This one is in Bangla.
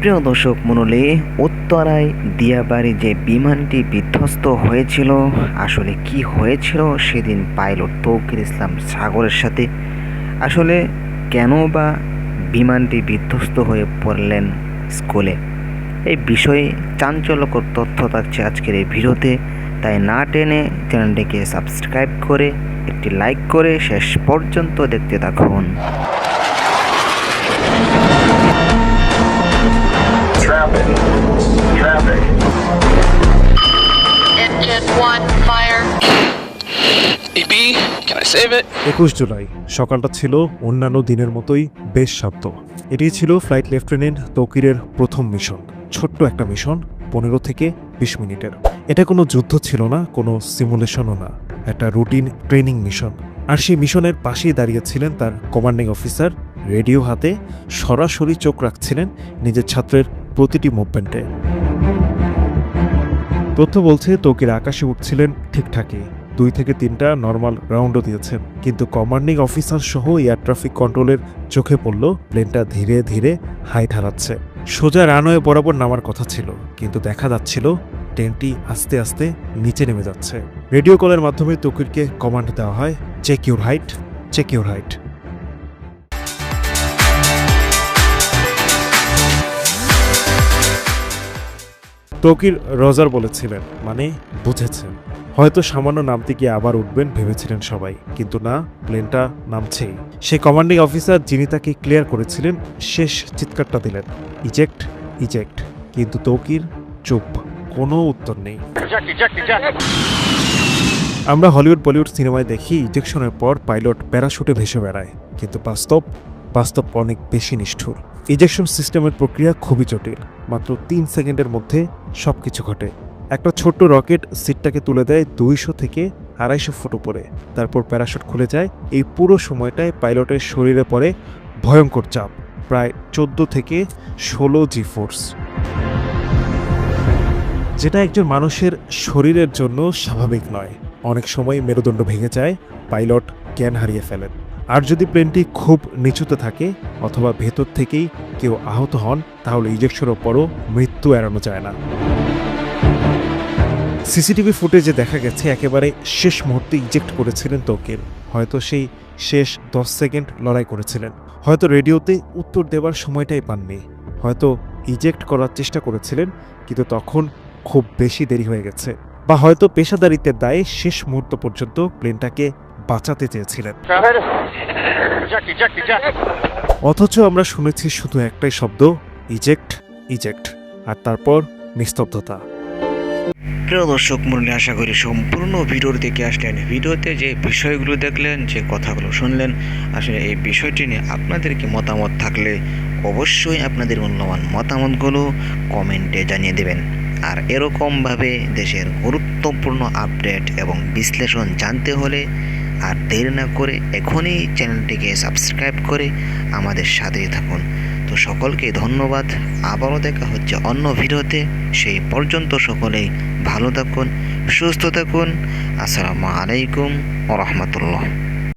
প্রিয় দর্শক মণ্ডলী, উত্তরায় দিয়াবাড়ি যে বিমানটি বিধ্বস্ত হয়েছিল, আসলে কি হয়েছিল সেদিন পাইলট তৌকির ইসলাম সাগরের সাথে? আসলে কেন বা বিমানটি বিধ্বস্ত হয়ে পড়লেন স্কুলে? এই বিষয়ে চাঞ্চল্যকর তথ্য থাকছে আজকের এই ভিডিওতে, তাই না টেনে চ্যানেলটিকে সাবস্ক্রাইব করে একটি লাইক করে শেষ পর্যন্ত দেখতে থাকুন। Traffic. Engine 1, fire. EB, can I save it? 21 July সকালটা ছিল অন্যান্য দিনের মতোই বেশ শান্ত। এটি ছিল ফ্লাইট লেফটেন্যান্ট তৌকিরের প্রথম মিশন। ছোট্ট একটা মিশন, 15 থেকে 20 মিনিটের। এটা কোনো যুদ্ধ ছিল না, কোনো সিমুলেশনও না, একটা রুটিন ট্রেনিং মিশন। আর সেই মিশনের পাশেই দাঁড়িয়েছিলেন তার কমান্ডিং অফিসার, রেডিও হাতে সরাসরি চোখ রাখছিলেন নিজের ছাত্রের প্রতিটি মুভমেন্টে। তথ্য বলছে তৌকির আকাশে উঠছিলেন ঠিকঠাকই, 2 থেকে 3টা নর্মাল রাউন্ডও দিয়েছেন, কিন্তু কমান্ডিং অফিসার সহ এয়ার ট্রাফিক কন্ট্রোলের চোখে পড়ল প্লেনটা ধীরে ধীরে হাইট হারাচ্ছে। সোজা রানওয়ে বরাবর নামার কথা ছিল, কিন্তু দেখা যাচ্ছিল ট্রেনটি আস্তে আস্তে নিচে নেমে যাচ্ছে। রেডিও কলের মাধ্যমে তৌকিরকে কমান্ড দেওয়া হয়, check your height, check your height. Toukir roger বলেছিলেন, মানে বুঝেছেন। হয়তো সামান্য নামতে গিয়ে আবার উঠবেন ভেবেছিলেন সবাই, কিন্তু না, প্লেনটা নামছেই। সেই কমান্ডিং অফিসার যিনি তাকে ক্লিয়ার করেছিলেন শেষ চিৎকারটা দিলেন, ইজেক্ট, ইজেক্ট। কিন্তু তৌকির চুপ, কোনো উত্তর নেই। আমরা হলিউড বলিউড সিনেমায় দেখি ইজেকশনের পর পাইলট প্যারাশুটে ভেসে বেড়ায়, কিন্তু বাস্তব অনেক বেশি নিষ্ঠুর। ইজেকশন সিস্টেমের প্রক্রিয়া খুবই জটিল। মাত্র 3 সেকেন্ডের মধ্যে সবকিছু ঘটে। একটা ছোট্ট রকেট সিটটাকে তুলে দেয় 200 থেকে 250 ফুট উপরে, তারপর প্যারাশুট খুলে যায়। এই পুরো সময়টায় পাইলটের শরীরে পড়ে ভয়ঙ্কর চাপ, প্রায় 14 থেকে 16 জি ফোর্স, যেটা একজন মানুষের শরীরের জন্য স্বাভাবিক নয়। অনেক সময় মেরুদণ্ড ভেঙে যায়, পাইলট জ্ঞান হারিয়ে ফেলেন। আর যদি প্লেনটি খুব নিচুতে থাকে অথবা ভেতর থেকেই কেউ আহত হন, তাহলে ইজেকশনের পরও মৃত্যু এড়ানো যায় না। সিসিটিভি ফুটেজে দেখা গেছে একেবারে শেষ মুহূর্তে ইজেক্ট করেছিলেন তৌকির। হয়তো সেই শেষ 10 সেকেন্ড লড়াই করেছিলেন, হয়তো রেডিওতে উত্তর দেওয়ার সময়টাই পাননি, হয়তো ইজেক্ট করার চেষ্টা করেছিলেন, কিন্তু তখন খুব বেশি দেরি হয়ে গেছে, বা হয়তো পেশাদারিত্বের দায়ে শেষ মুহূর্ত পর্যন্ত প্লেনটাকে বাঁচাতে চেয়েছিলেন। অথচ আমরা শুনেছি শুধু একটাই শব্দ, ইজেক্ট, ইজেক্ট, আর তারপর নিস্তব্ধতা। প্রিয় দর্শক মণ্ডলী, আশা করি সম্পূর্ণ ভিডিওর দিকে আসলেন। ভিডিওতে যে বিষয়গুলো দেখলেন, যে কথাগুলো শুনলেন, আসলে এই বিষয়টি নিয়ে আপনাদের কি মতামত থাকলে অবশ্যই আপনাদের মূল্যবান মতামতগুলো কমেন্টে জানিয়ে দেবেন। আর এরকমভাবে দেশের গুরুত্বপূর্ণ আপডেট এবং বিশ্লেষণ জানতে হলে আর দেরি না করে এখনই চ্যানেলটিকে সাবস্ক্রাইব করে আমাদের সাথেই থাকুন। তো সকলকে ধন্যবাদ। আবারও দেখা হচ্ছে অন্য ভিডিওতে। সেই পর্যন্ত সকলেই ভালো থাকুন, সুস্থ থাকুন। আসসালামু আলাইকুম ওয়া রাহমাতুল্লাহ।